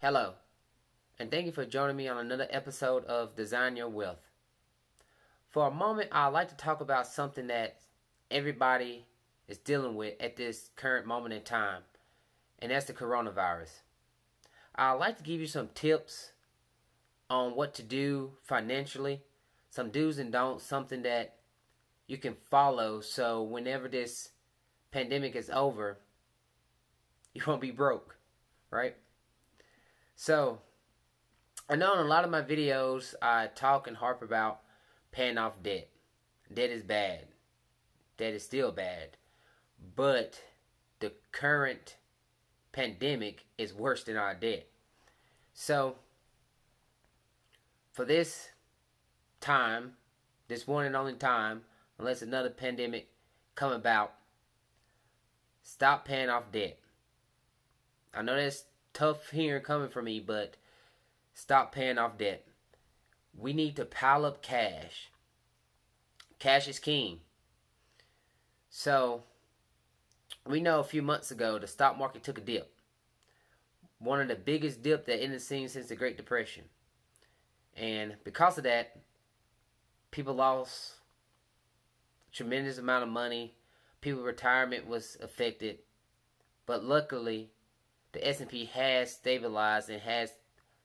Hello, and thank you for joining me on another episode of Design Your Wealth. For a moment, I'd like to talk about something that everybody is dealing with at this current moment in time, and that's the coronavirus. I'd like to give you some tips on what to do financially, some do's and don'ts, something that you can follow so whenever this pandemic is over, you won't be broke, right? So, I know in a lot of my videos I talk and harp about paying off debt. Debt is bad. Debt is still bad. But the current pandemic is worse than our debt. So, for this time, this one and only time, unless another pandemic come about, stop paying off debt. I know that's tough hearing coming from me, but stop paying off debt. We need to pile up cash. Cash is king. So, we know a few months ago the stock market took a dip. One of the biggest dip that it has seen since the Great Depression. And because of that, people lost a tremendous amount of money. People's retirement was affected. But luckily, the S&P has stabilized and has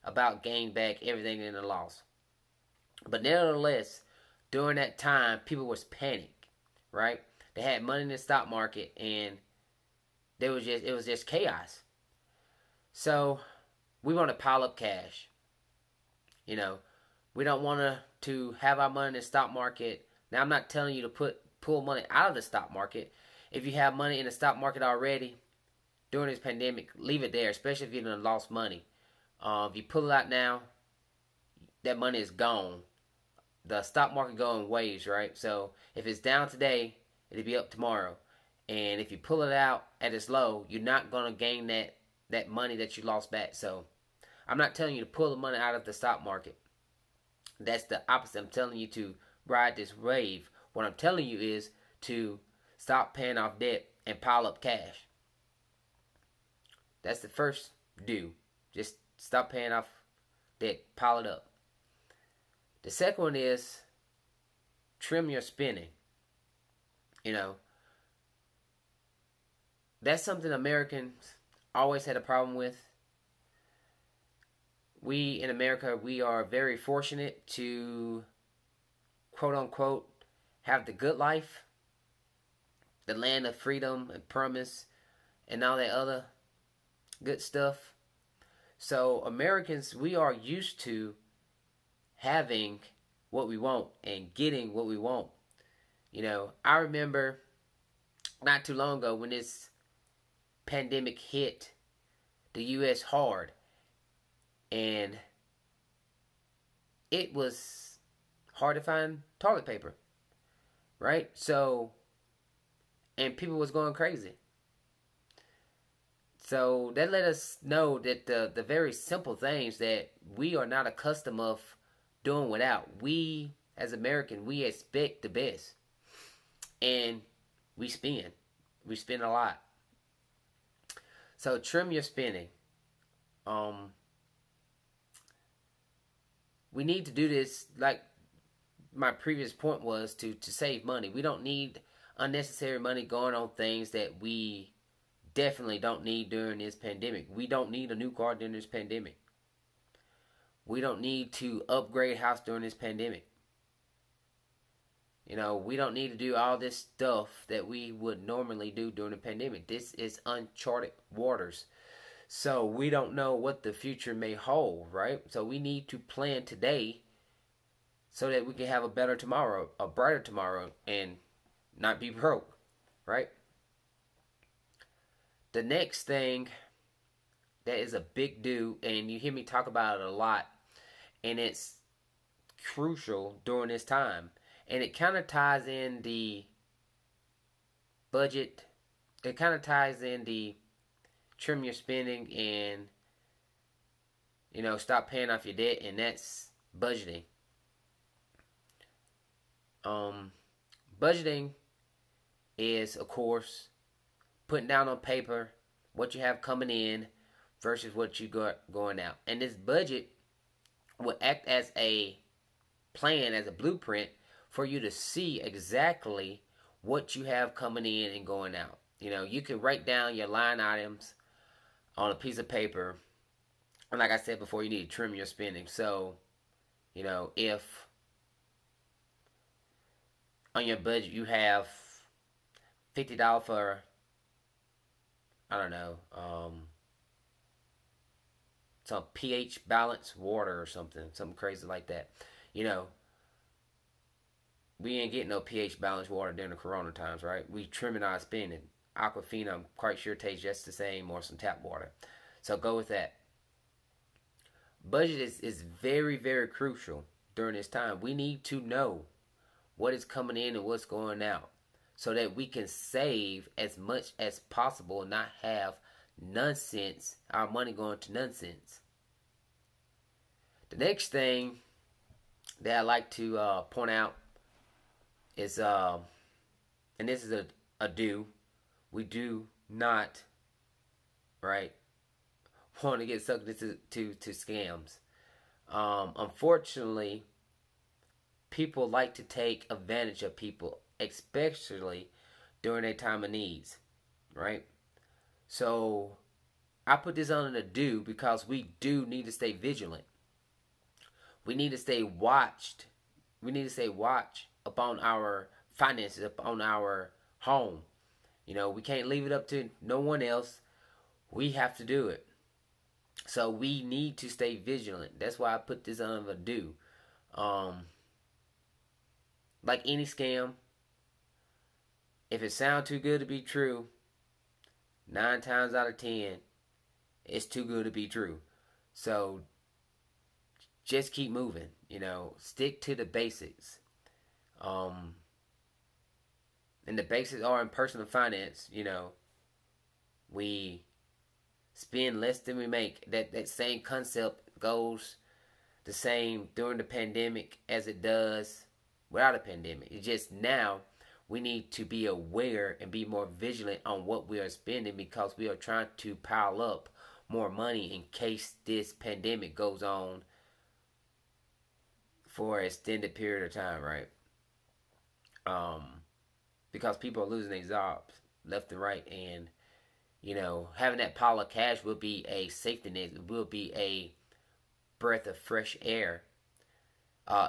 about gained back everything in the loss. But nevertheless, during that time, people was panicked, right? They had money in the stock market, and it was just chaos. So we want to pile up cash. You know, we don't want to have our money in the stock market. Now, I'm not telling you to pull money out of the stock market. If you have money in the stock market already during this pandemic, leave it there, especially if you done lost money. If you pull it out now, that money is gone. The stock market goes in waves, right? So if it's down today, it'll be up tomorrow. And if you pull it out at its low, you're not going to gain that money that you lost back. So I'm not telling you to pull the money out of the stock market. That's the opposite. I'm telling you to ride this wave. What I'm telling you is to stop paying off debt and pile up cash. That's the first do. Just stop paying off debt. Pile it up. The second one is trim your spending. You know, that's something Americans always had a problem with. We in America, we are very fortunate to, quote unquote, have the good life, the land of freedom and promise, and all that other good stuff. So Americans, we are used to having what we want and getting what we want. You know, I remember not too long ago when this pandemic hit the U.S. hard, and it was hard to find toilet paper, right? So, and people was going crazy. So that let us know that the very simple things that we are not accustomed of doing without. We, as Americans, we expect the best. And we spend. We spend a lot. So trim your spending. We need to do this, like my previous point was, to save money. We don't need unnecessary money going on things that we definitely don't need during this pandemic. We don't need a new car during this pandemic. We don't need to upgrade house during this pandemic. You know, we don't need to do all this stuff that we would normally do during the pandemic. This is uncharted waters. So we don't know what the future may hold, right? So we need to plan today so that we can have a better tomorrow, a brighter tomorrow, and not be broke, right? The next thing that is a big do, and you hear me talk about it a lot, and it's crucial during this time, and it kind of ties in the budget. It kind of ties in the trim your spending and, you know, stop paying off your debt, and that's budgeting. Budgeting is, of course, putting down on paper what you have coming in versus what you got going out. And this budget will act as a plan, as a blueprint for you to see exactly what you have coming in and going out. You know, you can write down your line items on a piece of paper. And like I said before, you need to trim your spending. So, you know, if on your budget you have $50 for, I don't know, some pH balanced water or something crazy like that. You know, we ain't getting no pH balanced water during the corona times, right? We trimming our spending. Aquafina, I'm quite sure tastes just the same, or some tap water. So go with that. Budget is very, very crucial during this time. We need to know what is coming in and what's going out so that we can save as much as possible and not have nonsense, our money going to nonsense. The next thing that I like to point out is, and this is a do, we do not, right, want to get sucked into to scams. Unfortunately, people like to take advantage of people, especially during their time of needs, right? So I put this on a do because we do need to stay vigilant. We need to stay watched. We need to stay watch upon our finances, upon our home. You know, we can't leave it up to no one else. We have to do it. So we need to stay vigilant. That's why I put this on a do. Like any scam, if it sounds too good to be true, 9 times out of 10, it's too good to be true. So just keep moving. You know, stick to the basics. And the basics are in personal finance. You know, we spend less than we make. That same concept goes the same during the pandemic as it does without a pandemic. It's just now we need to be aware and be more vigilant on what we are spending because we are trying to pile up more money in case this pandemic goes on for an extended period of time, right? Because people are losing their jobs left and right, and you know, having that pile of cash will be a safety net. It will be a breath of fresh air.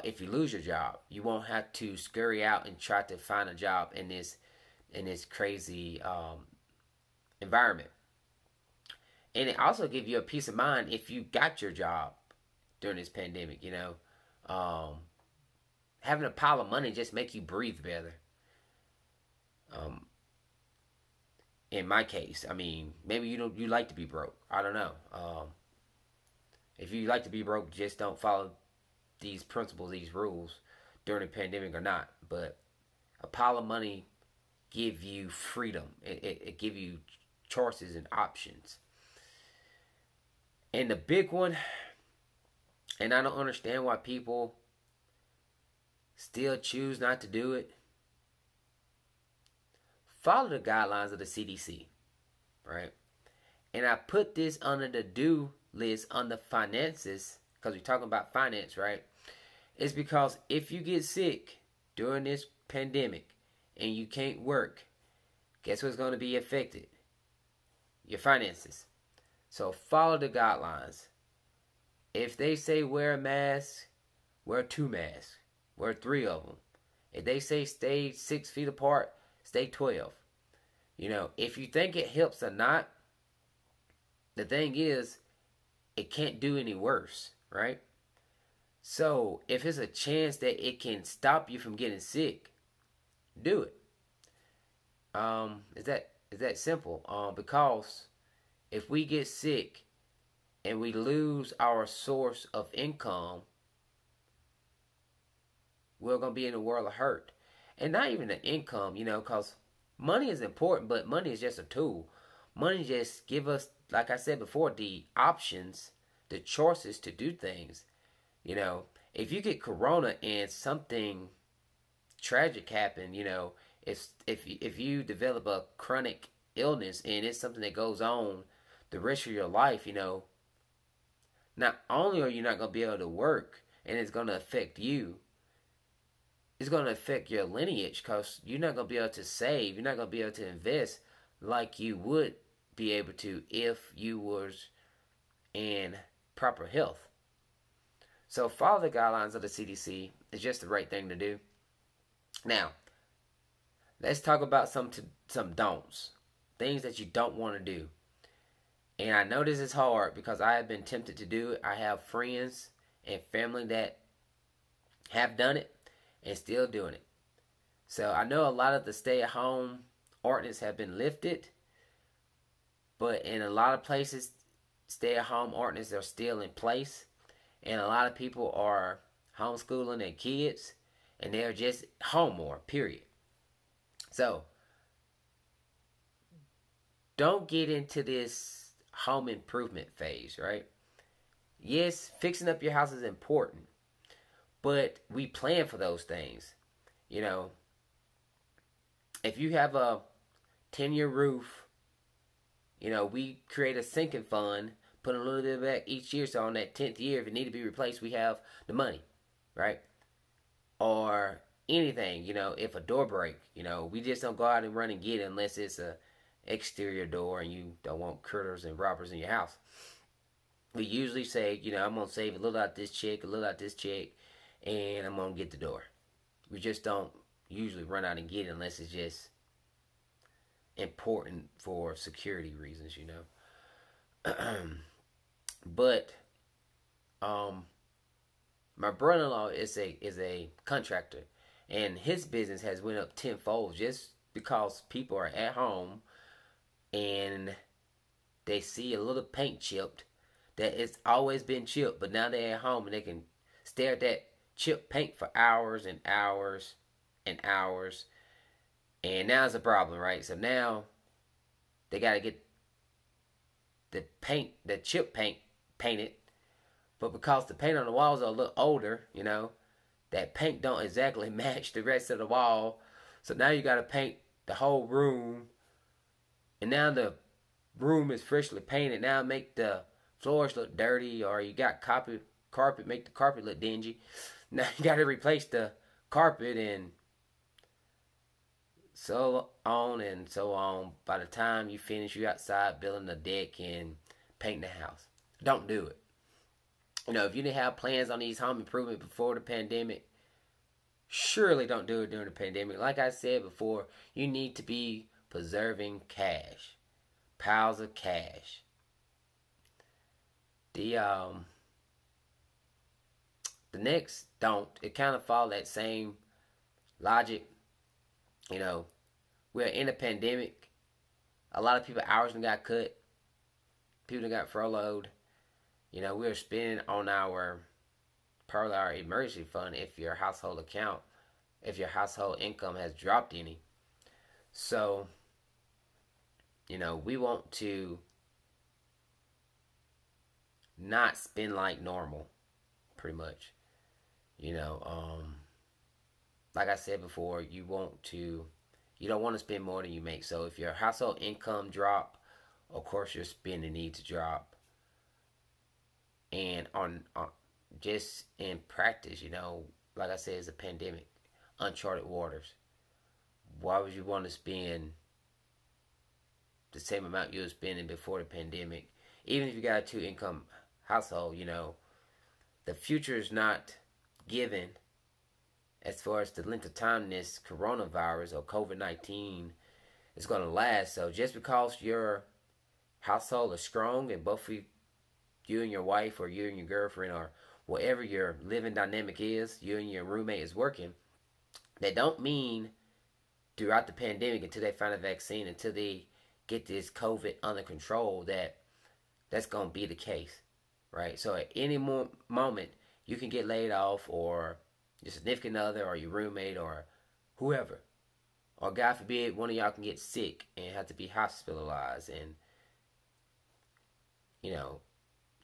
If you lose your job, you won't have to scurry out and try to find a job in this crazy environment. And it also gives you a peace of mind if you got your job during this pandemic. You know, having a pile of money just make you breathe better. In my case, I mean, maybe you like to be broke. I don't know. If you like to be broke, just don't follow these principles, these rules during the pandemic or not. But a pile of money give you freedom. It give you choices and options. And the big one, and I don't understand why people still choose not to do it. Follow the guidelines of the CDC, right? And I put this under the do list on the finances because we're talking about finance, right? It's because if you get sick during this pandemic and you can't work, guess what's going to be affected? Your finances. So follow the guidelines. If they say wear a mask, wear 2 masks. Wear 3 of them. If they say stay 6 feet apart, stay 12. You know, if you think it helps or not, the thing is, it can't do any worse, right? So, if it's a chance that it can stop you from getting sick, do it. Is that simple? Because if we get sick and we lose our source of income, we're going to be in a world of hurt. And not even the income, you know, because money is important, but money is just a tool. Money just give us, like I said before, the options, the choices to do things. You know, if you get corona and something tragic happen, you know, if you develop a chronic illness and it's something that goes on the rest of your life, not only are you not going to be able to work and it's going to affect you, it's going to affect your lineage because you're not going to be able to save. You're not going to be able to invest like you would be able to if you was in proper health. So follow the guidelines of the CDC. It's just the right thing to do. Now, let's talk about some don'ts. Things that you don't want to do. And I know this is hard because I have been tempted to do it. I have friends and family that have done it and still doing it. So I know a lot of the stay-at-home ordinance have been lifted, but in a lot of places, stay-at-home ordinances are still in place, and a lot of people are homeschooling their kids, and they're just home more, period. So don't get into this home improvement phase, right? Yes, fixing up your house is important, but we plan for those things. If you have a 10-year roof, we create a sinking fund, put a little bit back each year, so on that 10th year, if it need to be replaced, we have the money, right? Or anything, if a door break, we just don't go out and run and get it unless it's a exterior door and you don't want critters and robbers in your house. We usually say, I'm going to save a little out this check, a little out this check, and I'm going to get the door. We just don't usually run out and get it unless it's just important for security reasons, But my brother-in-law is a contractor, and his business has went up tenfold just because people are at home and they see a little paint chipped that it's always been chipped, but now they're at home and they can stare at that chipped paint for hours and hours and hours. And now it's a problem, right? So now they got to get the chip paint painted. But because the paint on the walls are a little older, that paint don't exactly match the rest of the wall. So now you got to paint the whole room. And now the room is freshly painted. Now make the floors look dirty, or you got carpet, make the carpet look dingy. Now you got to replace the carpet and so on and so on. By the time you finish, you outside building the deck and painting the house. Don't do it. If you didn't have plans on these home improvement before the pandemic, surely don't do it during the pandemic. Like I said before, you need to be preserving cash. Piles of cash. The next don't, it kind of follow that same logic. We're in a pandemic. A lot of people hours got cut. People got furloughed. We're spending on probably our emergency fund if your household income has dropped any. So, we want to not spend like normal, pretty much. Like I said before, you don't want to spend more than you make. So if your household income drop, of course your spending needs to drop. And on just in practice, like I said, it's a pandemic, uncharted waters. Why would you want to spend the same amount you were spending before the pandemic? Even if you got a 2-income household, the future is not given as far as the length of time this coronavirus or COVID-19 is going to last. So just because your household is strong and both of you and your wife or you and your girlfriend or whatever your living dynamic is, you and your roommate is working, that don't mean throughout the pandemic until they find a vaccine, until they get this COVID under control, that's going to be the case, right? So at any moment, you can get laid off, or your significant other or your roommate or whoever. Or God forbid, one of y'all can get sick and have to be hospitalized. And,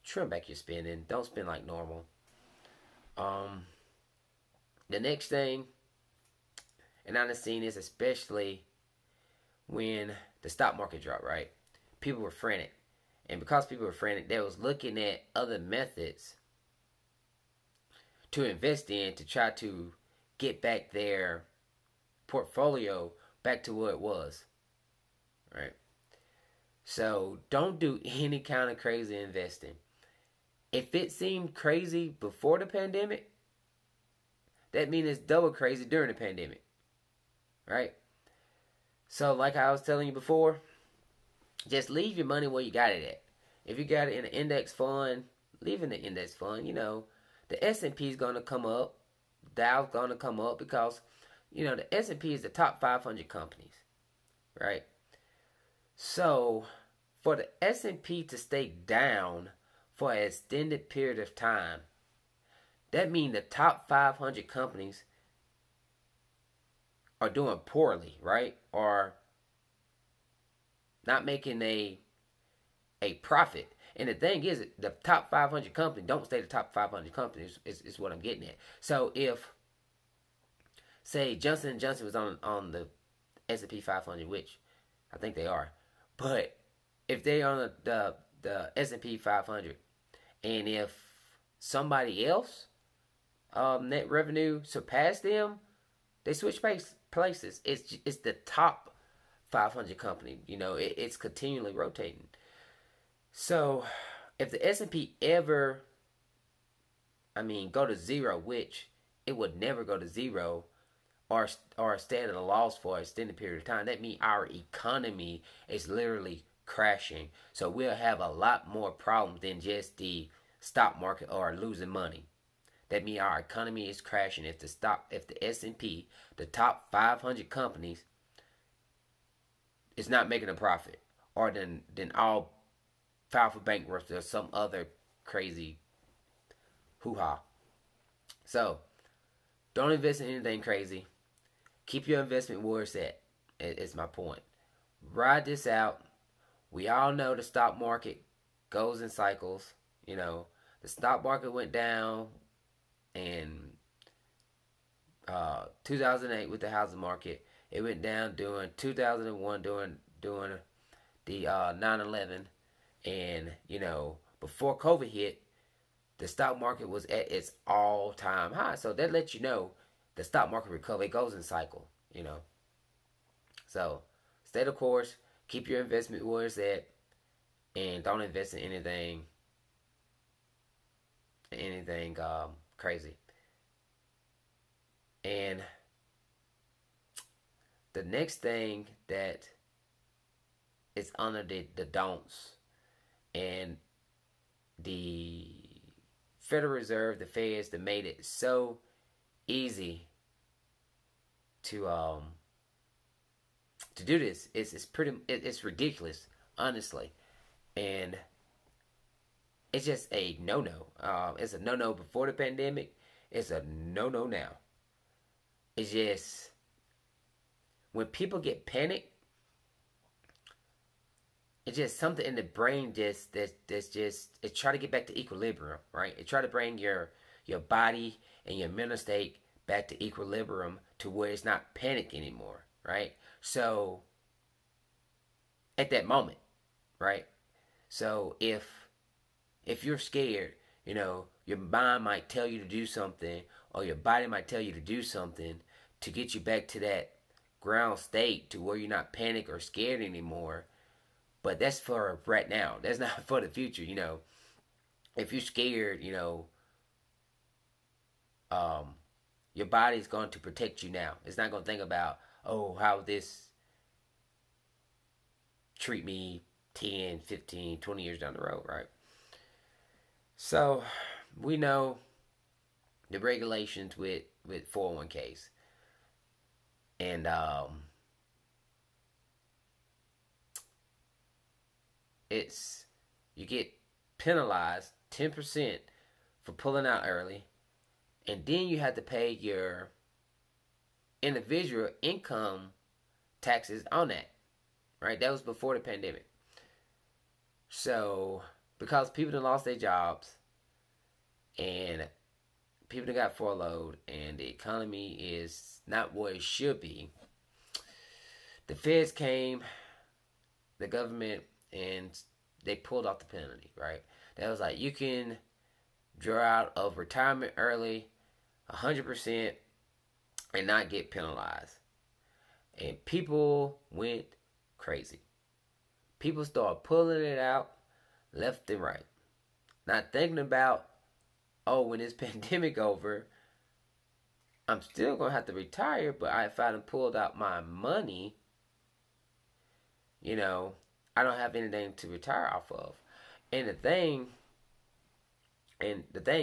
trim back your spending. Don't spend like normal. The next thing, and I've seen this especially when the stock market dropped, right? People were frantic. And because people were frantic, they was looking at other methods to invest in to try to get back their portfolio back to where it was. Right? So don't do any kind of crazy investing. If it seemed crazy before the pandemic, that means it's double crazy during the pandemic. Right? So like I was telling you before, just leave your money where you got it at. If you got it in an index fund, leave it in the index fund. You know, the S&P is going to come up. Dow's going to come up because, you know, the S&P is the top 500 companies. Right? So, for the S&P to stay down for an extended period of time, that means the top 500 companies are doing poorly, right? Or not making a profit. And the thing is, the top 500 companies don't stay the top 500 companies, is what I'm getting at. So if, say, Johnson & Johnson was on the S&P 500, which I think they are, but if they're on the S&P 500, and if somebody else net revenue surpassed them, they switch places. It's the top 500 company. You know, it's continually rotating. So if the S&P ever, go to zero, which it would never go to zero, or stay at a loss for an extended period of time, that means our economy is literally crashing. So we'll have a lot more problems than just the stock market or losing money. That means our economy is crashing if the S&P, the top 500 companies, is not making a profit, or then all file for bankruptcy or some other crazy hoo-ha. So don't invest in anything crazy. Keep your investment where it's at. It's my point. Ride this out. We all know the stock market goes in cycles. You know, the stock market went down in 2008 with the housing market. It went down during 2001 during the 9/11, and you know, before COVID hit, the stock market was at its all-time high. So that lets you know the stock market recovery goes in cycle. You know, so stay the course. Keep your investment where it's at, and don't invest in anything crazy. And the next thing that is under the don'ts, and the Federal Reserve, the Feds, that made it so easy to do this. It's ridiculous, honestly, and it's just a no-no. It's a no-no before the pandemic. It's a no-no now. It's just, when people get panicked, it's just something in the brain it try to get back to equilibrium, right? It try to bring your body and your mental state back to equilibrium, to where it's not panic anymore, right? So at that moment, right? So if you're scared, you know, your mind might tell you to do something, or your body might tell you to do something to get you back to that ground state, to where you're not panicked or scared anymore. But that's for right now. That's not for the future, you know. If you're scared, you know, your body's going to protect you now. It's not going to think about, oh, how this treat me 10, 15, 20 years down the road, right? So we know the regulations with 401ks. And you get penalized 10% for pulling out early, and then you have to pay your individual income taxes on that, right? That was before the pandemic. So because people that lost their jobs, and people that got furloughed, and the economy is not where it should be, the feds came, the government, and they pulled off the penalty, right? That was like, you can draw out of retirement early 100% and not get penalized. And people went crazy. People started pulling it out left and right. Not thinking about, oh, when this pandemic over, I'm still going to have to retire, but if I done pulled out my money, you know, I don't have anything to retire off of. And the thing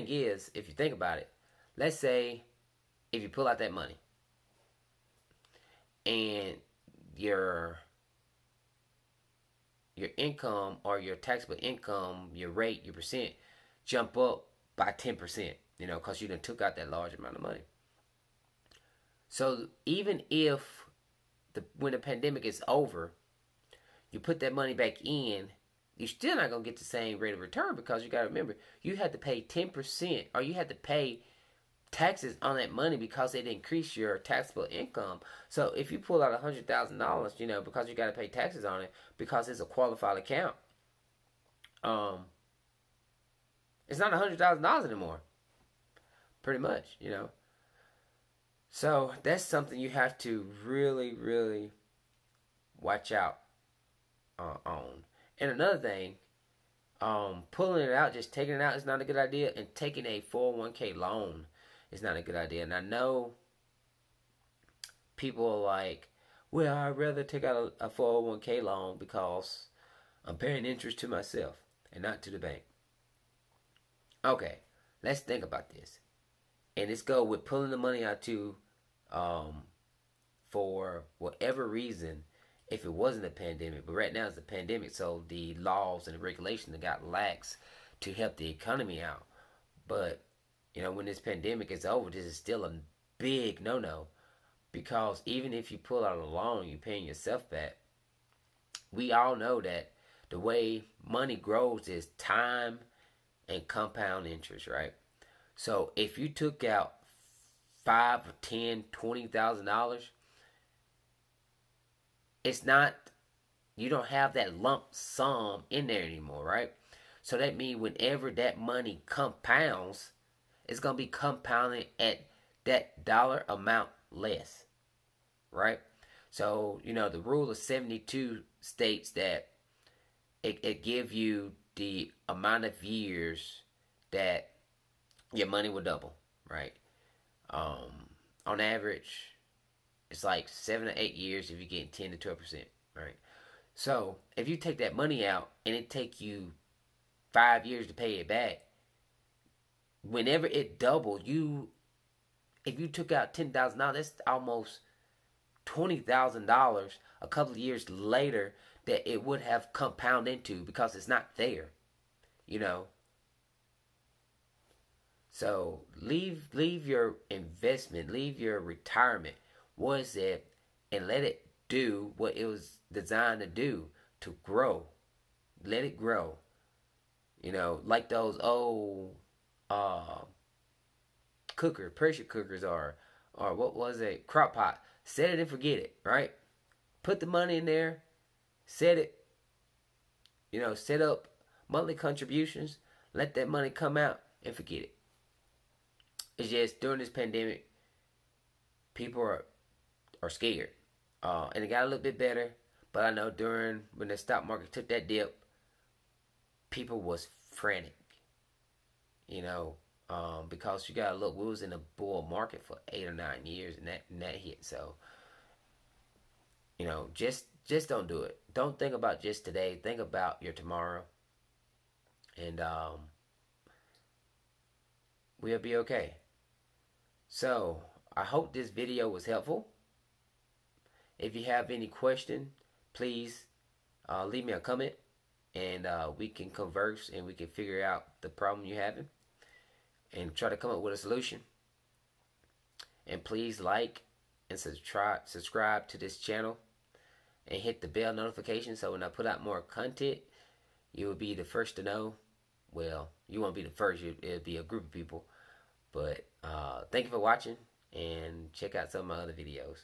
is, if you think about it, let's say if you pull out that money and your income or your taxable income, your rate, your percent, jump up by 10%, you know, because you done took out that large amount of money. So even if when the pandemic is over, you put that money back in, you're still not going to get the same rate of return, because you got to remember, you had to pay 10%, or you had to pay taxes on that money because it increased your taxable income. So if you pull out $100,000, you know, because you got to pay taxes on it because it's a qualified account, it's not $100,000 anymore. Pretty much, you know. So that's something you have to really, really watch out on. And another thing, pulling it out, just taking it out is not a good idea. And taking a 401k loan is not a good idea. And I know people are like, well, I'd rather take out a 401k loan because I'm paying interest to myself and not to the bank. Okay, let's think about this. And let's go with pulling the money out too, for whatever reason, if it wasn't a pandemic. But right now it's a pandemic, so the laws and the regulations have got lax to help the economy out. But, you know, when this pandemic is over, this is still a big no-no. Because even if you pull out a loan, you're paying yourself back. We all know that the way money grows is time and compound interest, right? So if you took out $5,000, $10,000, $20,000, it's not, you don't have that lump sum in there anymore, right? So that means whenever that money compounds, it's going to be compounding at that dollar amount less, right? So, you know, the rule of 72 states that it gives you the amount of years that your money will double, right? On average, it's like 7 to 8 years if you're getting 10 to 12%, right? So if you take that money out and it take you 5 years to pay it back, whenever it doubled, if you took out $10,000, that's almost $20,000 a couple of years later that it would have compounded into, because it's not there, you know. So leave your investment, leave your retirement, what is it, and let it do what it was designed to do, to grow. Let it grow. You know, like those old pressure cookers, or what was it, crock pot. Set it and forget it, right? Put the money in there, set it, you know, set up monthly contributions, let that money come out and forget it. It's just during this pandemic, people are scared. And it got a little bit better, but I know when the stock market took that dip, people was frantic, you know, because you got to look, we was in a bull market for 8 or 9 years, and that hit. So, you know, just don't do it. Don't think about just today. Think about your tomorrow, and we'll be okay. So I hope this video was helpful. If you have any question, please leave me a comment, and we can converse and we can figure out the problem you're having and try to come up with a solution. And please like and subscribe to this channel and hit the bell notification, so when I put out more content, you will be the first to know. Well, you won't be the first, it'll be a group of people. But thank you for watching, and check out some of my other videos.